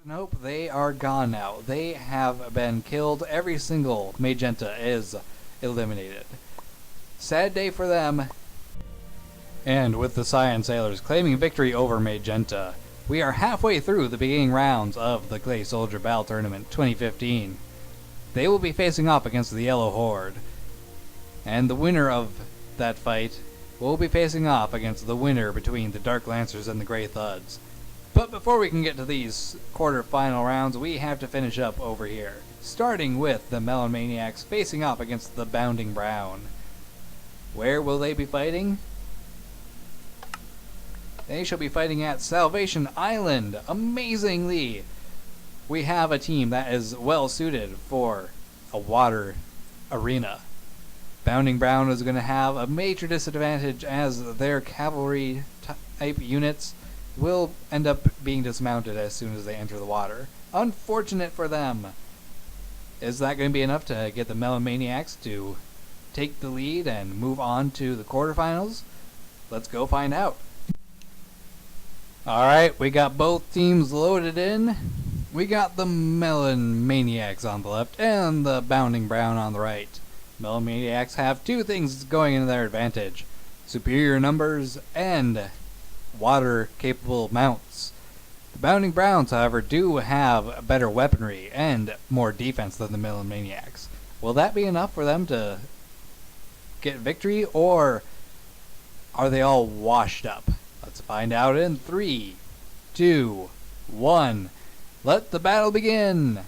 Nope, they are gone now. They have been killed. Every single Mage-Enta is eliminated. Sad day for them. And with the Cyan Sailors claiming victory over Mage-Enta, we are halfway through the beginning rounds of the Clay Soldier Battle Tournament 2015. They will be facing off against the Yellow Horde. And the winner of that fight will be facing off against the winner between the Dark Lancers and the Grey Thuds. But before we can get to these quarter-final rounds, we have to finish up over here. Starting with the Melon Maniacs facing off against the Bounding Brown. Where will they be fighting? They shall be fighting at Salvation Island. Amazingly, we have a team that is well suited for a water arena. Bounding Brown is going to have a major disadvantage as their cavalry type units will end up being dismounted as soon as they enter the water. Unfortunate for them. Is that going to be enough to get the Melon Maniacs to take the lead and move on to the quarterfinals? Let's go find out. Alright, we got both teams loaded in. We got the Melon Maniacs on the left and the Bounding Brown on the right. Melon Maniacs have two things going into their advantage: superior numbers and water-capable mounts. The Bounding Browns, however, do have better weaponry and more defense than the Melon Maniacs. Will that be enough for them to get victory, or are they all washed up? Let's find out in 3, 2, 1. Let the battle begin!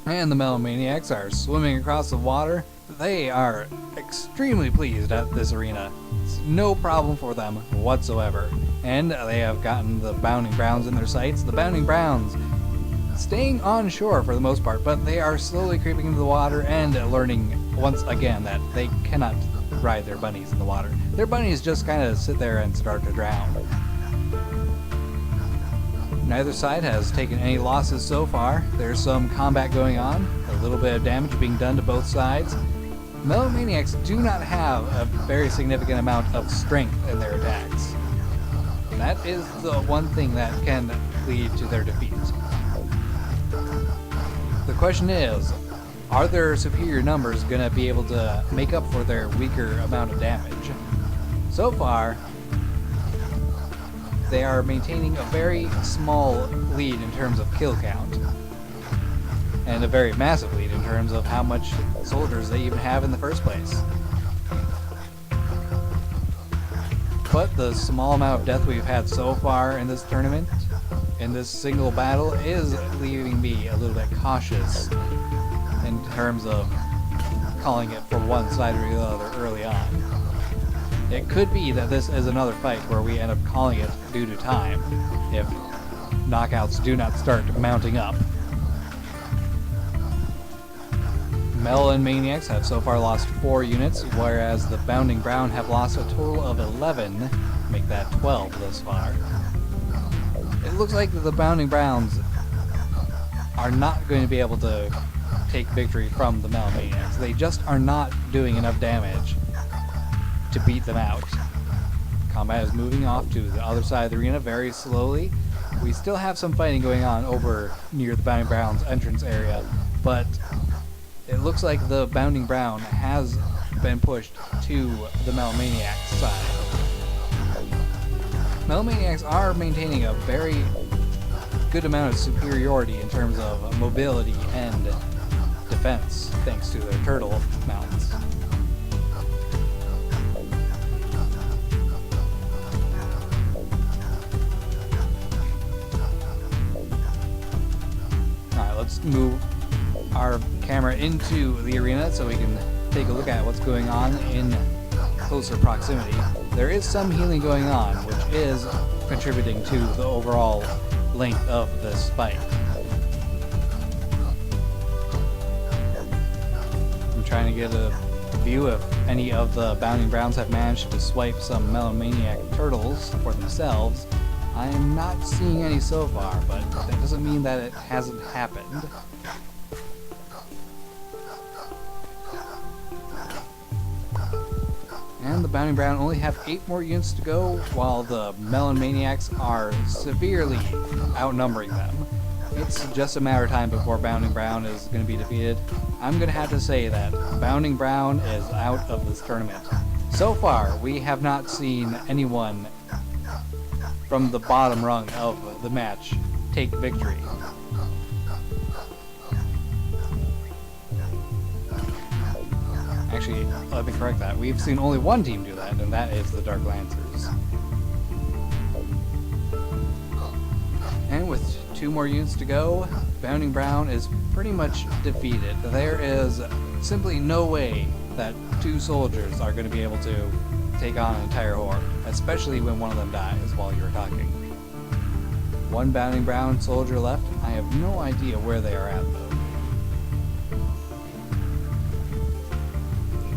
And the Melon Maniacs are swimming across the water. They are extremely pleased at this arena. It's no problem for them whatsoever. And they have gotten the Bounding Browns in their sights. The Bounding Browns staying on shore for the most part, but they are slowly creeping into the water and learning once again that they cannot ride their bunnies in the water. Their bunnies just kind of sit there and start to drown. Neither side has taken any losses so far. There's some combat going on, a little bit of damage being done to both sides. Melon Maniacs do not have a very significant amount of strength in their attacks. That is the one thing that can lead to their defeat. The question is, are their superior numbers going to be able to make up for their weaker amount of damage? So far, they are maintaining a very small lead in terms of kill count, and a very massive lead in terms of how much soldiers they even have in the first place. But the small amount of death we've had so far in this tournament, in this single battle, is leaving me a little bit cautious in terms of calling it for one side or the other early on. It could be that this is another fight where we end up calling it due to time, if knockouts do not start mounting up. Melon Maniacs have so far lost 4 units, whereas the Bounding Brown have lost a total of 11, make that 12 thus far. It looks like the Bounding Browns are not going to be able to take victory from the Melon Maniacs. They just are not doing enough damage to beat them out. Combat is moving off to the other side of the arena very slowly. We still have some fighting going on over near the Bounding Brown's entrance area, but it looks like the Bounding Brown has been pushed to the Melon Maniacs side. Melon Maniacs are maintaining a very good amount of superiority in terms of mobility and defense, thanks to their turtle mounts. Alright, let's move our camera into the arena so we can take a look at what's going on in closer proximity. There is some healing going on, which is contributing to the overall length of this fight. I'm trying to get a view if any of the Bounding Browns have managed to swipe some Melon Maniac turtles for themselves. I am not seeing any so far, but that doesn't mean that it hasn't happened. And the Bounding Brown only have 8 more units to go, while the Melon Maniacs are severely outnumbering them. It's just a matter of time before Bounding Brown is going to be defeated. I'm going to have to say that Bounding Brown is out of this tournament. So far, we have not seen anyone from the bottom rung of the match take victory. Actually, let me correct that. We've seen only one team do that, and that is the Dark Lancers. And with 2 more units to go, Bounding Brown is pretty much defeated. There is simply no way that 2 soldiers are going to be able to take on an entire horde, especially when one of them dies while you're talking. 1 Bounding Brown soldier left. I have no idea where they are at, though.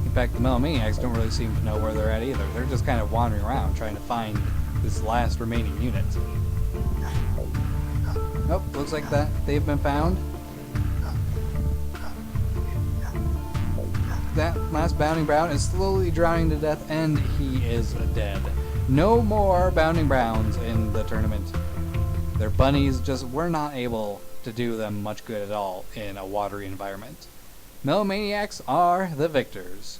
In fact, the Melon Maniacs don't really seem to know where they're at either. They're just kind of wandering around trying to find this last remaining unit. Nope, looks like that they've been found. That last Bounding Brown is slowly drowning to death, and he is dead. No more Bounding Browns in the tournament. Their bunnies just were not able to do them much good at all in a watery environment. Melon Maniacs are the victors.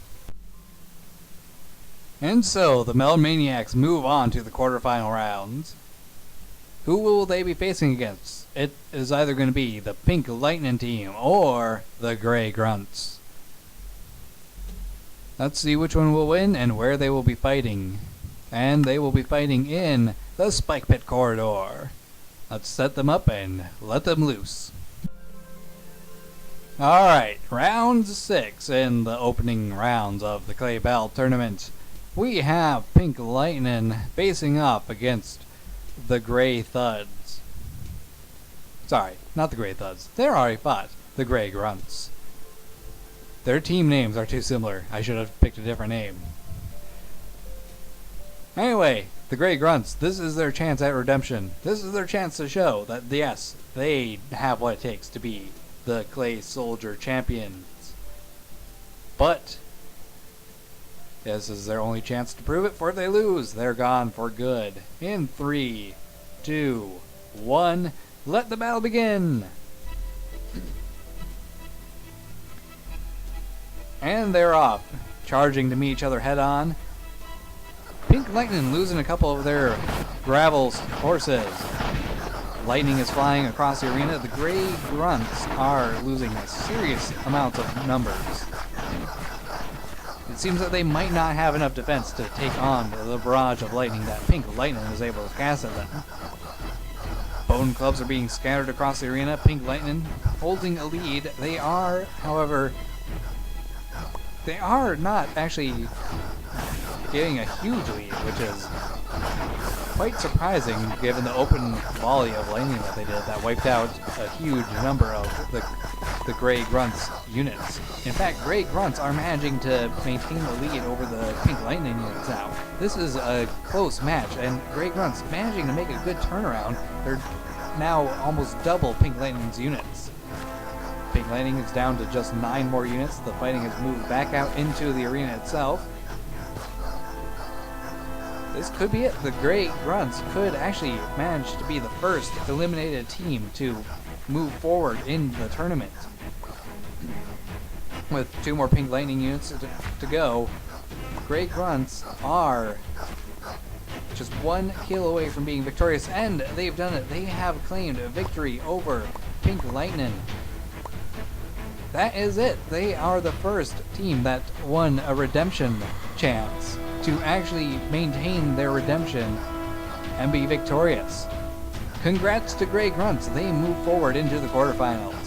And so, the Melon Maniacs move on to the quarterfinal rounds. Who will they be facing against? It is either going to be the Pink Lightning team or the Grey Grunts. Let's see which one will win and where they will be fighting. And they will be fighting in the Spike Pit Corridor. Let's set them up and let them loose. Alright, round 6 in the opening rounds of the Clay Battle Tournament. We have Pink Lightning facing off against the Grey Thuds. Sorry, not the Grey Thuds. They're already fought. The Grey Grunts. Their team names are too similar. I should have picked a different name. Anyway, the Grey Grunts, this is their chance at redemption. This is their chance to show that, yes, they have what it takes to be the Clay Soldier champions. But this is their only chance to prove it, for if they lose, they're gone for good. In 3, 2, 1, let the battle begin! And they're off, charging to meet each other head on. Pink Lightning losing a couple of their gravel horses. Lightning is flying across the arena. The Grey Grunts are losing a serious amount of numbers. It seems that they might not have enough defense to take on the barrage of lightning that Pink Lightning is able to cast at them. Bone clubs are being scattered across the arena. Pink Lightning holding a lead. They are, however, they are not actually getting a huge lead, which is quite surprising given the open volley of lightning that they did that wiped out a huge number of the Grey Grunts units. In fact, Grey Grunts are managing to maintain the lead over the Pink Lightning units now. This is a close match, and Grey Grunts managing to make a good turnaround. They're now almost double Pink Lightning's units. Pink Lightning is down to just 9 more units. The fighting has moved back out into the arena itself. This could be it. The Grey Grunts could actually manage to be the first eliminated team to move forward in the tournament. With 2 more Pink Lightning units to go, Grey Grunts are just 1 kill away from being victorious, and they've done it. They have claimed a victory over Pink Lightning. That is it. They are the first team that won a redemption chance to actually maintain their redemption and be victorious. Congrats to Grey Grunts. They move forward into the quarterfinals.